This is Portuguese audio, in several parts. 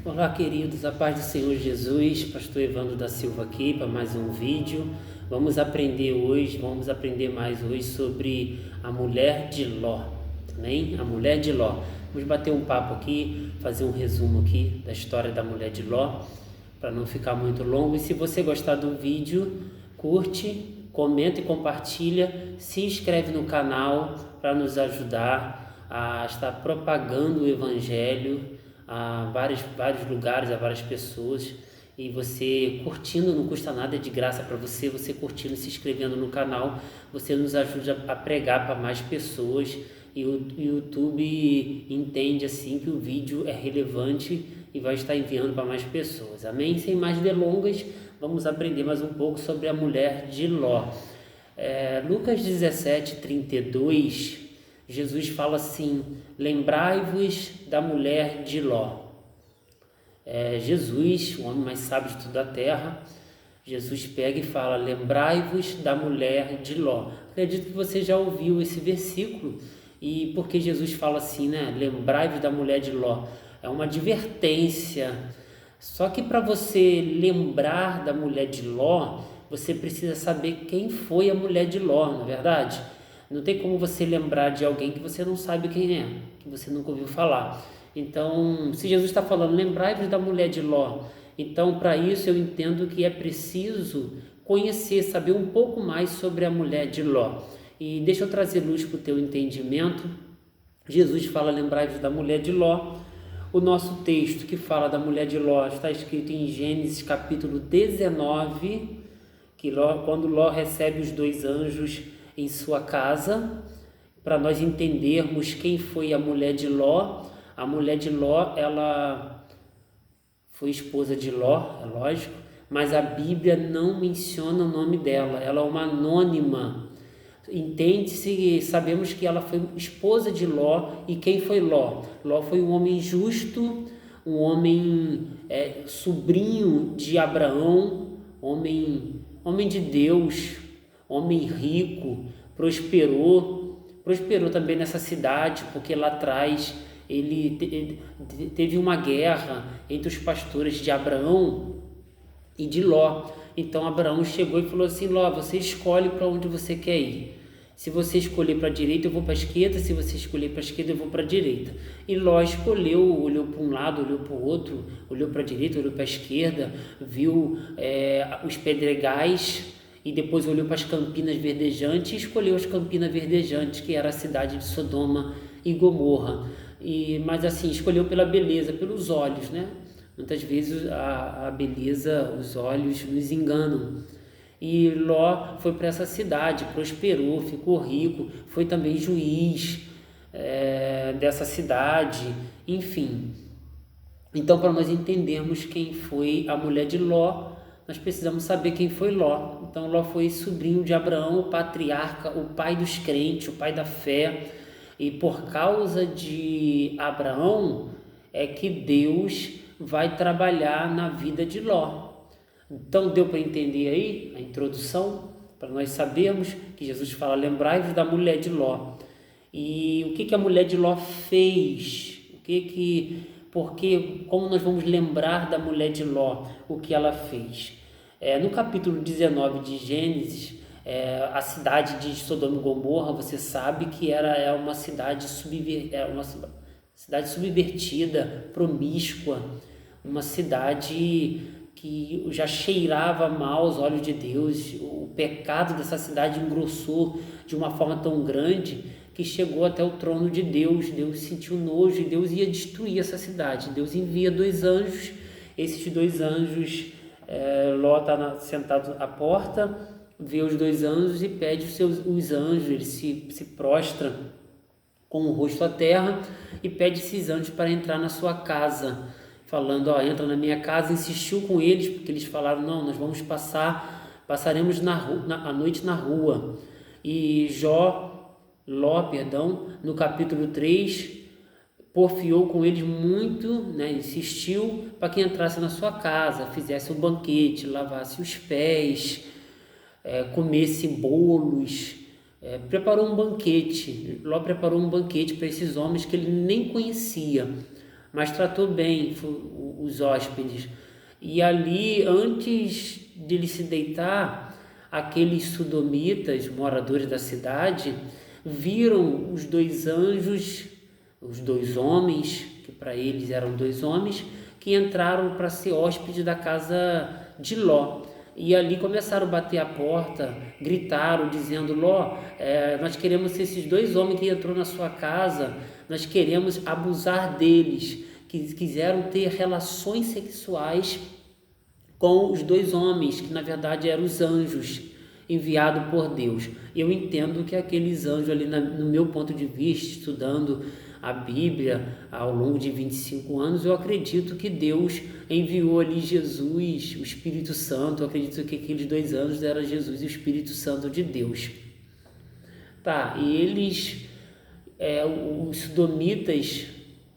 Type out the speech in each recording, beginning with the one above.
Olá, queridos, a paz do Senhor Jesus, pastor Evandro da Silva aqui para mais um vídeo. Vamos aprender mais hoje sobre a mulher de Ló, também a mulher de Ló. Vamos bater um papo aqui, fazer um resumo aqui da história da mulher de Ló, para não ficar muito longo. E se você gostar do vídeo, curte, comenta e compartilha, se inscreve no canal para nos ajudar a estar propagando o Evangelho a vários lugares, a várias pessoas. E você curtindo, não custa nada, é de graça para você curtindo, se inscrevendo no canal, você nos ajuda a pregar para mais pessoas, e o YouTube entende assim que o vídeo é relevante e vai estar enviando para mais pessoas, amém? Sem mais delongas, vamos aprender mais um pouco sobre a mulher de Ló. Lucas 17:32, Jesus fala assim: lembrai-vos da mulher de Ló. Jesus, o homem mais sábio de toda a terra, Jesus pega e fala: lembrai-vos da mulher de Ló. Acredito que você já ouviu esse versículo. E porque Jesus fala assim, né? Lembrai-vos da mulher de Ló. É uma advertência. Só que para você lembrar da mulher de Ló, você precisa saber quem foi a mulher de Ló, não é verdade? Não tem como você lembrar de alguém que você não sabe quem é, que você nunca ouviu falar. Então, se Jesus está falando, lembrai-vos da mulher de Ló, então para isso eu entendo que é preciso conhecer, saber um pouco mais sobre a mulher de Ló. E deixa eu trazer luz para o teu entendimento. Jesus fala, lembrai-vos da mulher de Ló. O nosso texto que fala da mulher de Ló está escrito em Gênesis capítulo 19, que quando Ló recebe os dois anjos em sua casa, para nós entendermos quem foi a mulher de Ló. A mulher de Ló, ela foi esposa de Ló, é lógico, mas a Bíblia não menciona o nome dela, ela é uma anônima. Entende-se, sabemos que ela foi esposa de Ló. E quem foi Ló? Ló foi um homem justo, um homem sobrinho de Abraão, homem de Deus, homem rico, prosperou também nessa cidade, porque lá atrás ele teve uma guerra entre os pastores de Abraão e de Ló. Então Abraão chegou e falou assim: Ló, você escolhe para onde você quer ir. Se você escolher para a direita, eu vou para a esquerda. Se você escolher para a esquerda, eu vou para a direita. E Ló escolheu, olhou para um lado, olhou para o outro, olhou para a direita, olhou para a esquerda, viu os pedregais e depois olhou para as campinas verdejantes e escolheu as campinas verdejantes, que era a cidade de Sodoma e Gomorra. Mas assim, escolheu pela beleza, pelos olhos, né? Muitas vezes a beleza, os olhos nos enganam. E Ló foi para essa cidade, prosperou, ficou rico, foi também juiz dessa cidade, enfim. Então, para nós entendermos quem foi a mulher de Ló, nós precisamos saber quem foi Ló. Então, Ló foi sobrinho de Abraão, o patriarca, o pai dos crentes, o pai da fé. E por causa de Abraão é que Deus vai trabalhar na vida de Ló. Então deu para entender aí a introdução, para nós sabermos que Jesus fala, lembrai-vos da mulher de Ló. E o que a mulher de Ló fez? Como nós vamos lembrar da mulher de Ló, o que ela fez? No capítulo 19 de Gênesis, a cidade de Sodoma e Gomorra, você sabe que é uma cidade subvertida, promíscua, uma cidade que já cheirava mal aos olhos de Deus. O pecado dessa cidade engrossou de uma forma tão grande que chegou até o trono de Deus. Deus sentiu nojo e Deus ia destruir essa cidade. Deus envia dois anjos. Esses dois anjos, Ló está sentado à porta, vê os dois anjos e pede os anjos, ele se prostra com o rosto à terra e pede esses anjos para entrar na sua casa, falando, entra na minha casa. Insistiu com eles, porque eles falaram, não, nós passaremos a noite na rua. E Ló, no capítulo 3, porfiou com eles muito, né, insistiu para que entrasse na sua casa, fizesse um banquete, lavasse os pés, comesse bolos, preparou um banquete. Ló preparou um banquete para esses homens que ele nem conhecia, mas tratou bem. os hóspedes. E ali, antes de ele se deitar, aqueles sodomitas, moradores da cidade, viram os dois anjos, os dois homens, que para eles eram dois homens, que entraram para ser hóspede da casa de Ló. E ali começaram a bater a porta, gritaram, dizendo: Ló, nós queremos ser esses dois homens que entrou na sua casa, nós queremos abusar deles, que quiseram ter relações sexuais com os dois homens, que na verdade eram os anjos enviados por Deus. Eu entendo que aqueles anjos ali, no meu ponto de vista, estudando a Bíblia ao longo de 25 anos, eu acredito que Deus enviou ali Jesus, o Espírito Santo. Eu acredito que aqueles dois anjos eram Jesus e o Espírito Santo de Deus. Tá, e eles, os sodomitas,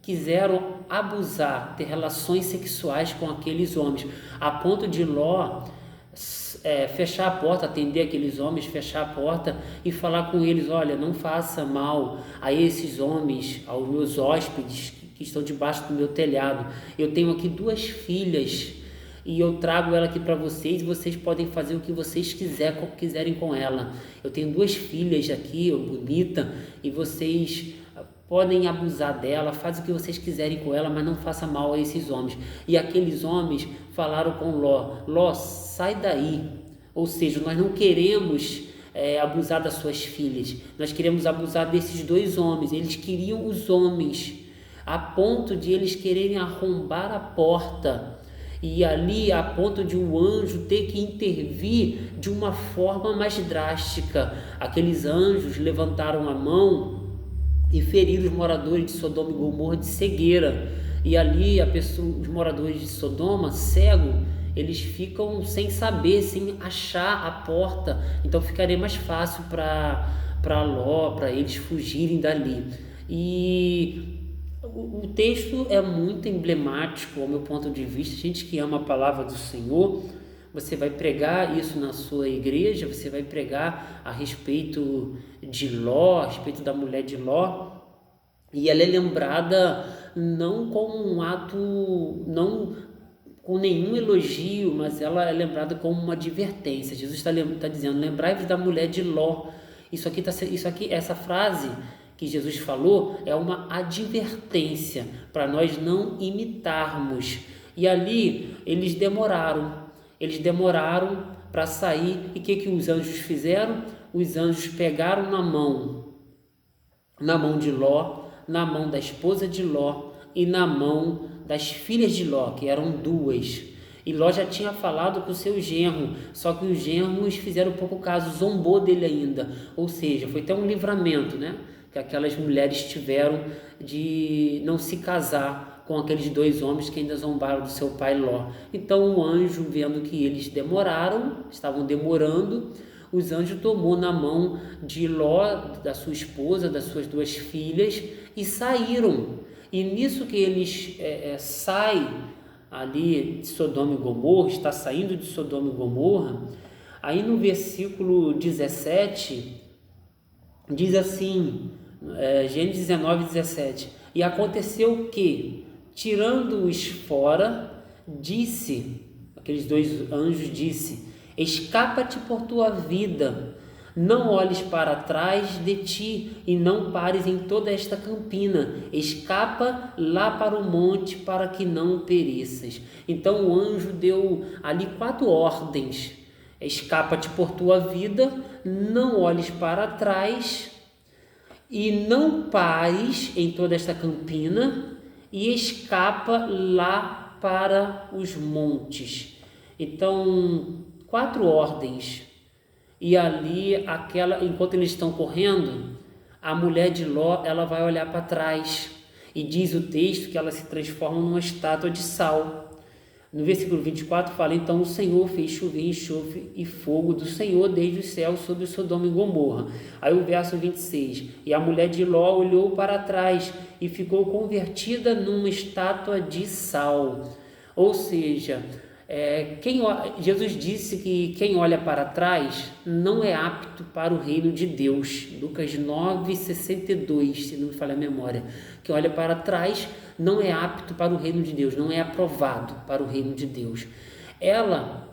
quiseram abusar, ter relações sexuais com aqueles homens, a ponto de Ló fechar a porta, atender aqueles homens, fechar a porta e falar com eles: olha, não faça mal a esses homens, aos meus hóspedes que estão debaixo do meu telhado. Eu tenho aqui 2 filhas e eu trago ela aqui para vocês, vocês podem fazer o que vocês quiserem com ela. Eu tenho 2 filhas aqui, bonita, e vocês podem abusar dela, faz o que vocês quiserem com ela, mas não faça mal a esses homens. E aqueles homens falaram com Ló: Ló, sai daí. Ou seja, nós não queremos abusar das suas filhas, nós queremos abusar desses 2 homens. Eles queriam os homens, a ponto de eles quererem arrombar a porta, e ali a ponto de um anjo ter que intervir de uma forma mais drástica. Aqueles anjos levantaram a mão e feriram os moradores de Sodoma e Gomorra de cegueira. E ali os moradores de Sodoma, cegos, eles ficam sem saber, sem achar a porta. Então ficaria mais fácil para Ló, para eles fugirem dali. E o texto é muito emblemático ao meu ponto de vista. A gente que ama a palavra do Senhor, você vai pregar isso na sua igreja, você vai pregar a respeito de Ló, a respeito da mulher de Ló, e ela é lembrada não como um ato, não com nenhum elogio, mas ela é lembrada como uma advertência. Jesus está dizendo: lembrai-vos da mulher de Ló. Essa frase que Jesus falou é uma advertência para nós não imitarmos. E ali eles demoraram para sair. E o que os anjos fizeram? Os anjos pegaram na mão de Ló, na mão da esposa de Ló e na mão das filhas de Ló, que eram 2. E Ló já tinha falado com o seu genro, só que os genros fizeram pouco caso, zombou dele ainda. Ou seja, foi até um livramento, né, que aquelas mulheres tiveram de não se casar com aqueles 2 homens que ainda zombaram do seu pai Ló. Então o anjo, vendo que eles estavam demorando, os anjos tomou na mão de Ló, da sua esposa, das suas 2 filhas, e saíram. E nisso que eles saem ali de Sodoma e Gomorra, está saindo de Sodoma e Gomorra, aí no versículo 17, diz assim, Gênesis 19, 17: e aconteceu que, tirando-os fora, aqueles 2 anjos disse: escapa-te por tua vida, não olhes para trás de ti e não pares em toda esta campina, escapa lá para o monte para que não pereças. Então o anjo deu ali 4 ordens: escapa-te por tua vida, não olhes para trás e não pares em toda esta campina, e escapa lá para os montes. Então 4 ordens. E ali, enquanto eles estão correndo, a mulher de Ló, ela vai olhar para trás, e diz o texto que ela se transforma numa estátua de sal. No versículo 24 fala: então o Senhor fez chover enxofre e fogo do Senhor desde os céus sobre Sodoma e Gomorra. Aí o verso 26: e a mulher de Ló olhou para trás e ficou convertida numa estátua de sal. Ou seja, Jesus disse que quem olha para trás não é apto para o reino de Deus. Lucas 9,62, se não me falha a memória. Quem olha para trás não é apto para o reino de Deus, não é aprovado para o reino de Deus. Ela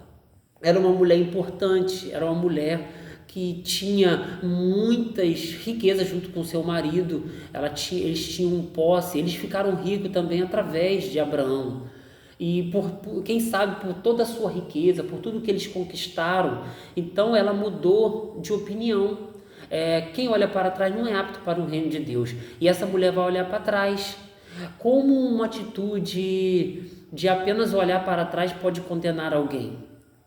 era uma mulher importante, era uma mulher que tinha muitas riquezas junto com seu marido. Eles tinham posse, eles ficaram ricos também através de Abraão. E quem sabe por toda a sua riqueza, por tudo que eles conquistaram, então ela mudou de opinião. Quem olha para trás não é apto para o reino de Deus. E essa mulher vai olhar para trás. Como uma atitude de apenas olhar para trás pode condenar alguém,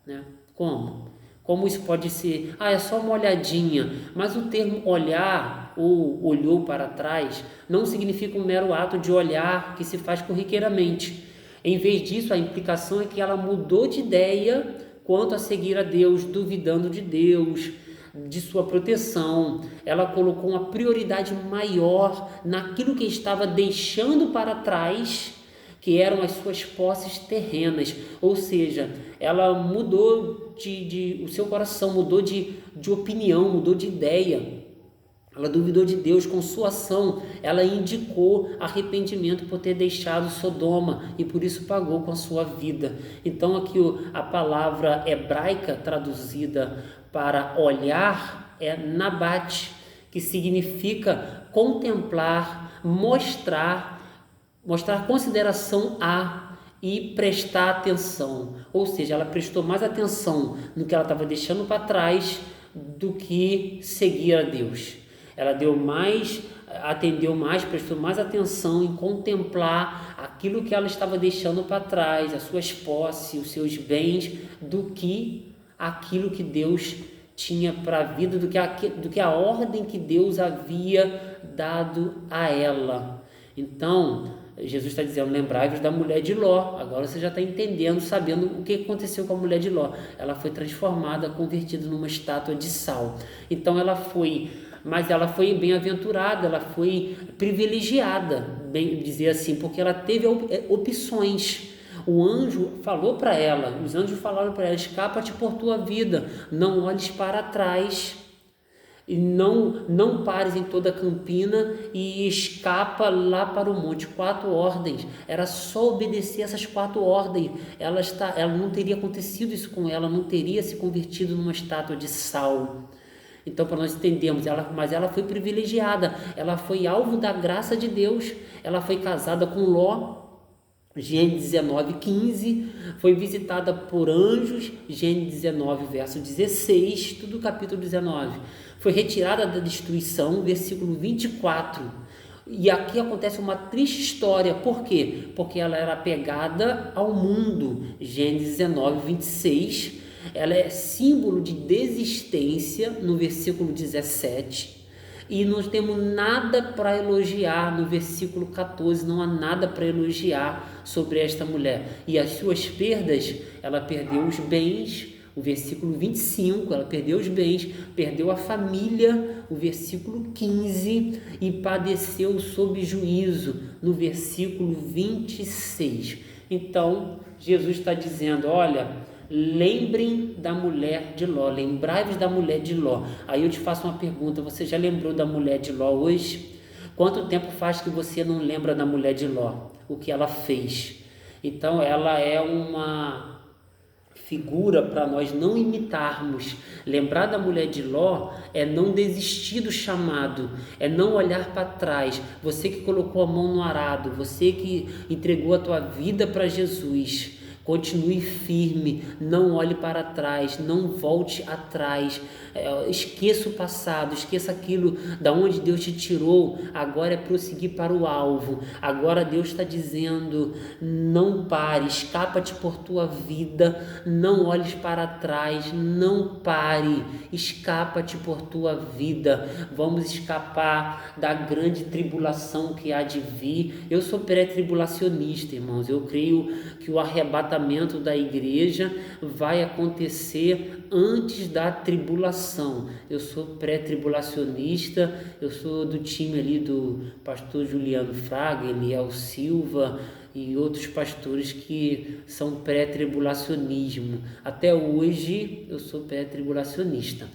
né? Como isso pode ser? É só uma olhadinha. Mas o termo olhar ou olhou para trás não significa um mero ato de olhar que se faz corriqueiramente. Em vez disso, a implicação é que ela mudou de ideia quanto a seguir a Deus, duvidando de Deus, de sua proteção. Ela colocou uma prioridade maior naquilo que estava deixando para trás, que eram as suas posses terrenas. Ou seja, ela mudou o seu coração mudou de opinião, mudou de ideia. Ela duvidou de Deus. Com sua ação, ela indicou arrependimento por ter deixado Sodoma e por isso pagou com a sua vida. Então aqui a palavra hebraica traduzida para olhar é nabat, que significa contemplar, mostrar consideração a e prestar atenção. Ou seja, ela prestou mais atenção no que ela estava deixando para trás do que seguir a Deus. Ela atendeu mais, prestou mais atenção em contemplar aquilo que ela estava deixando para trás, as suas posses, os seus bens, do que aquilo que Deus tinha para a vida, do que a ordem que Deus havia dado a ela. Então, Jesus está dizendo, lembrai-vos da mulher de Ló. Agora você já está entendendo, sabendo o que aconteceu com a mulher de Ló. Ela foi transformada, convertida numa estátua de sal. Então ela foi bem-aventurada, ela foi privilegiada, bem dizer assim, porque ela teve opções. O anjo falou para ela, os anjos falaram para ela, escapa-te por tua vida, não olhes para trás, e não pares em toda a campina e escapa lá para o monte. 4 ordens, era só obedecer essas 4 ordens. Ela não teria acontecido isso com ela, não teria se convertido numa estátua de sal. Então, para nós entendermos, mas ela foi privilegiada, ela foi alvo da graça de Deus, ela foi casada com Ló, Gênesis 19:15, foi visitada por anjos, Gênesis 19, verso 16, tudo capítulo 19, foi retirada da destruição, versículo 24, e aqui acontece uma triste história. Por quê? Porque ela era apegada ao mundo, Gênesis 19:26, ela é símbolo de desistência no versículo 17, e não temos nada para elogiar no versículo 14, não há nada para elogiar sobre esta mulher. E as suas perdas, ela perdeu os bens, o versículo 25, ela perdeu os bens, perdeu a família, o versículo 15, e padeceu sob juízo, no versículo 26. Então, Jesus está dizendo, olha, lembrem da mulher de Ló, lembrai-vos da mulher de Ló. Aí eu te faço uma pergunta, você já lembrou da mulher de Ló hoje? Quanto tempo faz que você não lembra da mulher de Ló? O que ela fez? Então ela é uma figura para nós não imitarmos. Lembrar da mulher de Ló é não desistir do chamado, é não olhar para trás. Você que colocou a mão no arado, você que entregou a tua vida para Jesus, continue firme, não olhe para trás, não volte atrás, esqueça o passado, esqueça aquilo da onde Deus te tirou. Agora é prosseguir para o alvo. Agora Deus está dizendo, não pare, escapa-te por tua vida, não olhes para trás, não pare, escapa-te por tua vida. Vamos escapar da grande tribulação que há de vir. Eu sou pré-tribulacionista, irmãos, eu creio que o arrebatamento da igreja vai acontecer antes da tribulação. Eu sou pré-tribulacionista, eu sou do time ali do pastor Juliano Fraga, Eliel Silva e outros pastores que são pré-tribulacionismo. Até hoje eu sou pré-tribulacionista.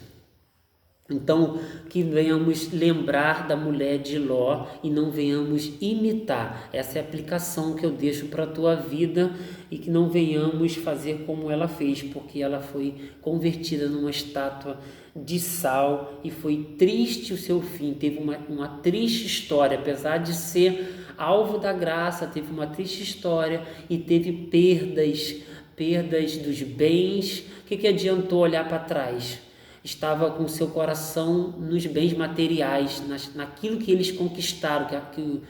Então, que venhamos lembrar da mulher de Ló e não venhamos imitar. Essa é a aplicação que eu deixo para a tua vida, e que não venhamos fazer como ela fez, porque ela foi convertida numa estátua de sal e foi triste o seu fim. Teve uma triste história, apesar de ser alvo da graça, teve uma triste história e teve perdas dos bens. O que adiantou olhar para trás? Estava com seu coração nos bens materiais, naquilo que eles conquistaram, que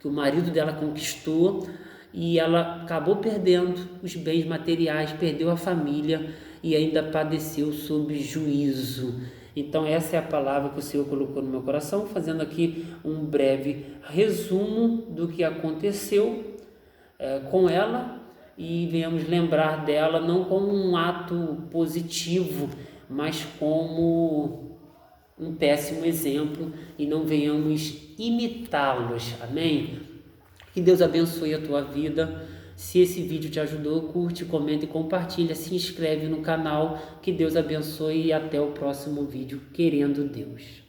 o marido dela conquistou, e ela acabou perdendo os bens materiais, perdeu a família e ainda padeceu sob juízo. Então essa é a palavra que o Senhor colocou no meu coração, fazendo aqui um breve resumo do que aconteceu com ela, e venhamos lembrar dela não como um ato positivo, mas como um péssimo exemplo, e não venhamos imitá-los. Amém? Que Deus abençoe a tua vida. Se esse vídeo te ajudou, curte, comenta e compartilha. Se inscreve no canal. Que Deus abençoe e até o próximo vídeo, querendo Deus.